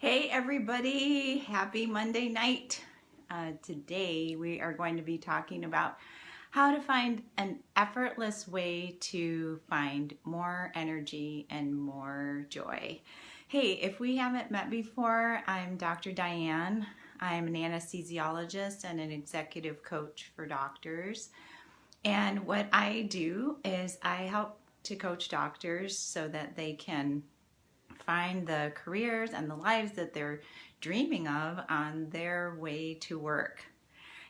Hey everybody, happy Monday night. Today we are going to be talking about how to find an effortless way to find more energy and more joy. Hey, if we haven't met before, I'm Dr. Dianne. I'm an anesthesiologist and an executive coach for doctors. And what I do is I help to coach doctors so that they can find the careers and the lives that they're dreaming of on their way to work.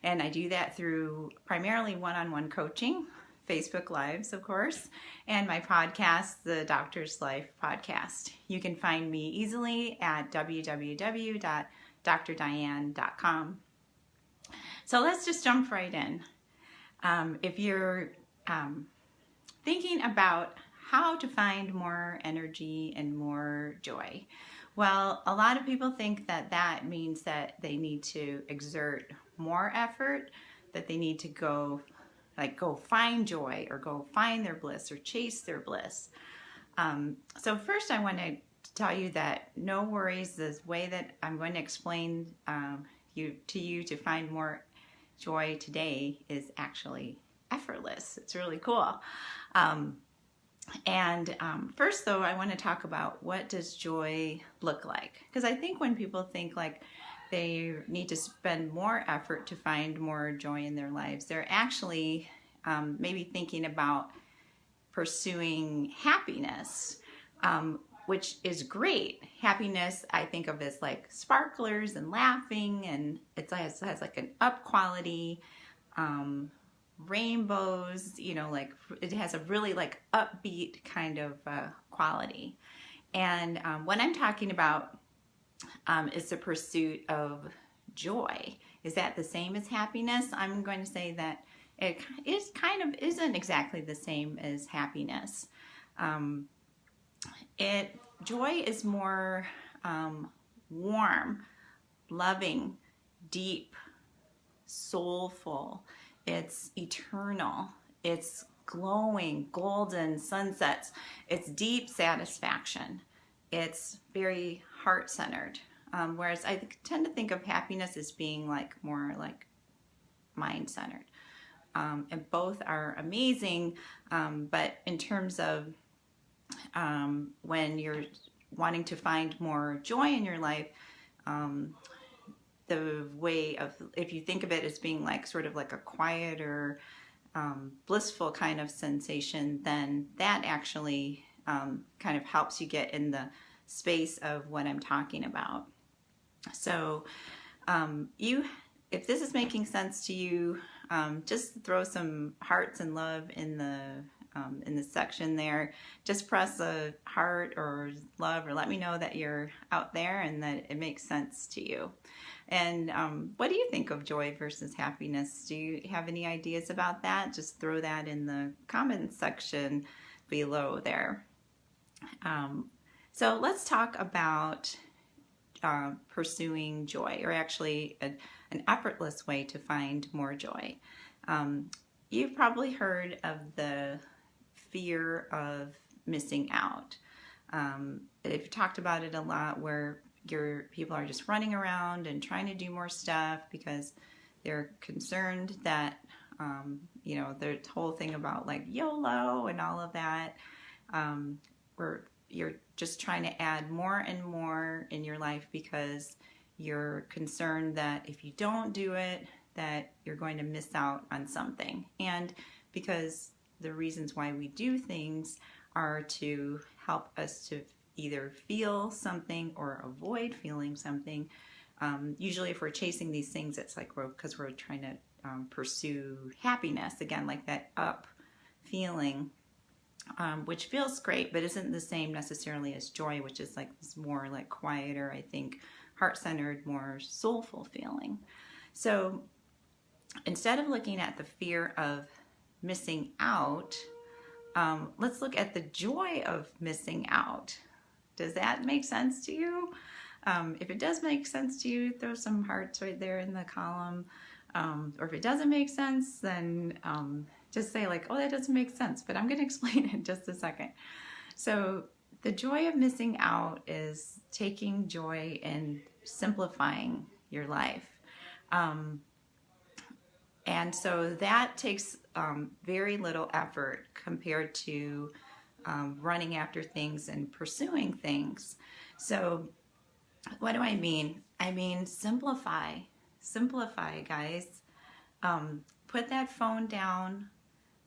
And I do that through primarily one-on-one coaching, Facebook Lives, of course, and my podcast, the Doctor's Life Podcast. You can find me easily at www.drdianne.com. So let's just jump right in. If you're thinking about how to find more energy and more joy. Well, a lot of people think that that means that they need to exert more effort, that they need to go find joy or go find their bliss or chase their bliss. So first I want to tell you that no worries, the way that I'm going to explain to you to find more joy today is actually effortless. It's really cool. First though, I want to talk about what does joy look like? Because I think when people think like they need to spend more effort to find more joy in their lives, they're actually maybe thinking about pursuing happiness, which is great. Happiness, I think of as like sparklers and laughing, and it has like an up quality, rainbows, like it has a really like upbeat kind of quality. And what I'm talking about is the pursuit of joy. Is that the same as happiness? I'm going to say that it is isn't exactly the same as happiness. Joy is more warm, loving, deep, soulful. It's eternal. It's glowing, golden sunsets. It's deep satisfaction. It's very heart-centered. Whereas I tend to think of happiness as being like more like mind-centered. And both are amazing, but in terms of when you're wanting to find more joy in your life, the way of, if you think of it as being like sort of like a quieter, blissful kind of sensation, then that actually kind of helps you get in the space of what I'm talking about. So if this is making sense to you, just throw some hearts and love in the section there. Just press a heart or love, or let me know that you're out there and that it makes sense to you. And what do you think of joy versus happiness? Do you have any ideas about that? Just throw that in the comments section below there. So let's talk about pursuing joy, or actually an effortless way to find more joy. You've probably heard of the fear of missing out. I've talked about it a lot, where people are just running around and trying to do more stuff because they're concerned that, the whole thing about like YOLO and all of that, where you're just trying to add more and more in your life because you're concerned that if you don't do it, that you're going to miss out on something. And because the reasons why we do things are to help us to either feel something or avoid feeling something. Usually if we're chasing these things, it's like because we're trying to pursue happiness, again, like that up feeling, which feels great, but isn't the same necessarily as joy, which is like this more like quieter, I think, heart-centered, more soulful feeling. So instead of looking at the fear of missing out, let's look at the joy of missing out. Does that make sense to you? If it does make sense to you, throw some hearts right there in the column. Or if it doesn't make sense, then just say like, oh, that doesn't make sense, but I'm going to explain it in just a second. So The joy of missing out is taking joy in simplifying your life. And so that takes very little effort compared to running after things and pursuing things. So what do I mean? I mean, simplify. Simplify, guys. Put that phone down.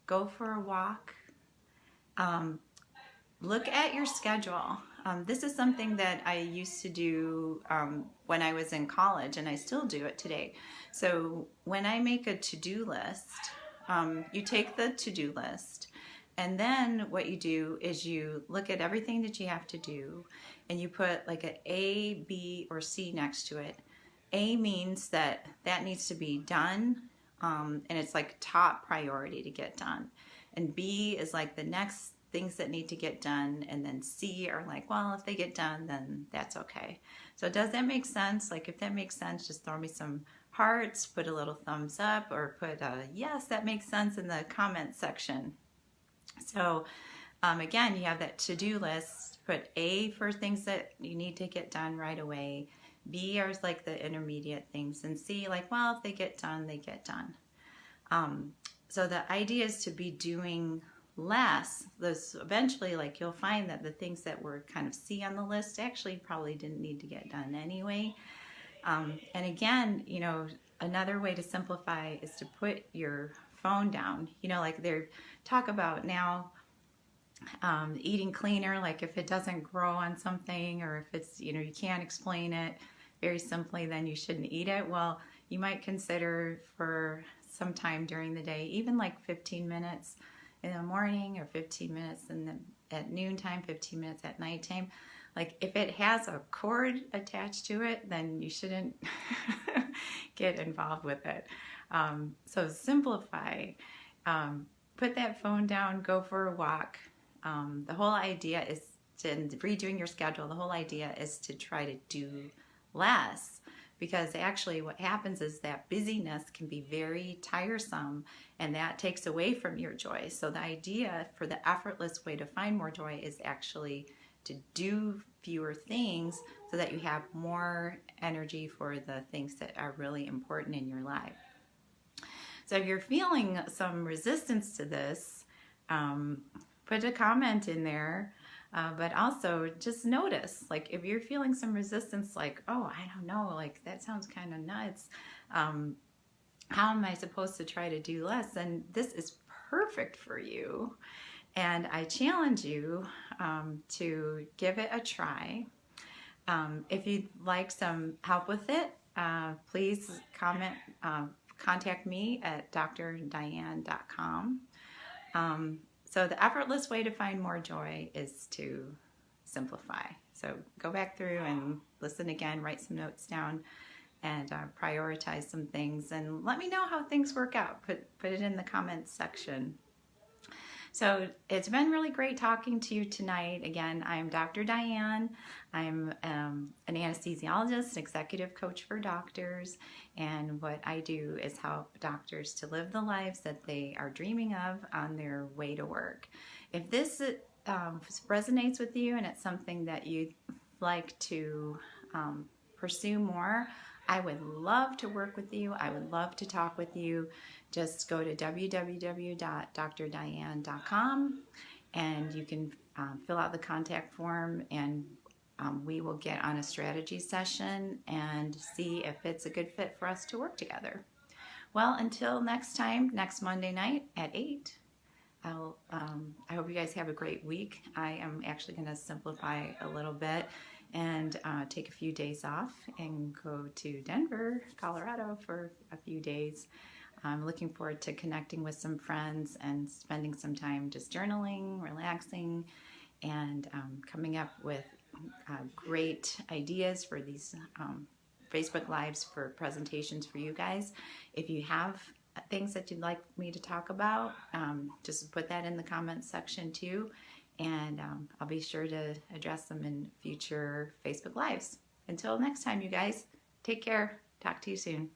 Go for a walk. Look at your schedule. This is something that I used to do when I was in college, and I still do it today. So when I make a to-do list, you take the to-do list, and then what you do is you look at everything that you have to do, and you put like an A, B, or C next to it. A means that needs to be done, and it's like top priority to get done. And B is like the next things that need to get done, and then C are like, well, if they get done, then that's okay. So does that make sense? Like, if that makes sense, just throw me some hearts, put a little thumbs up, or put a yes, that makes sense in the comment section. So again, you have that to-do list. Put A for things that you need to get done right away. B are like the intermediate things, and C like, well, if they get done, they get done. So the idea is to be doing less. This eventually, like, you'll find that the things that were kind of C on the list actually probably didn't need to get done anyway. And again, you know, another way to simplify is to put your phone down. You know, like they talk about now eating cleaner, like if it doesn't grow on something, or if it's, you know, you can't explain it very simply, then you shouldn't eat it. Well, you might consider for some time during the day, even like 15 minutes in the morning, or 15 minutes at noontime, 15 minutes at nighttime. Like if it has a cord attached to it, then you shouldn't get involved with it. So simplify. Put that phone down, go for a walk. The whole idea is redoing your schedule. The whole idea is to try to do less, because actually what happens is that busyness can be very tiresome, and that takes away from your joy. So the idea for the effortless way to find more joy is actually to do fewer things so that you have more energy for the things that are really important in your life. So if you're feeling some resistance to this, put a comment in there. But also just notice, like if you're feeling some resistance, like, oh, I don't know, like that sounds kind of nuts. How am I supposed to try to do less? And this is perfect for you. And I challenge you to give it a try. If you'd like some help with it, please contact me at drdianne.com. So the effortless way to find more joy is to simplify. So go back through and listen again, write some notes down, and prioritize some things, and let me know how things work out. Put it in the comments section. So it's been really great talking to you tonight. Again, I'm Dr. Dianne. I'm an anesthesiologist, executive coach for doctors, and what I do is help doctors to live the lives that they are dreaming of on their way to work. If this resonates with you and it's something that you'd like to pursue more, I would love to work with you. I would love to talk with you. Just go to www.drdianne.com, and you can fill out the contact form, and we will get on a strategy session and see if it's a good fit for us to work together. Well, until next time, next Monday night at 8, I hope you guys have a great week. I am actually going to simplify a little bit and take a few days off and go to Denver, Colorado for a few days. I'm looking forward to connecting with some friends and spending some time just journaling, relaxing, and coming up with great ideas for these Facebook Lives for presentations for you guys. If you have things that you'd like me to talk about, just put that in the comments section too, and I'll be sure to address them in future Facebook Lives. Until next time, you guys, take care. Talk to you soon.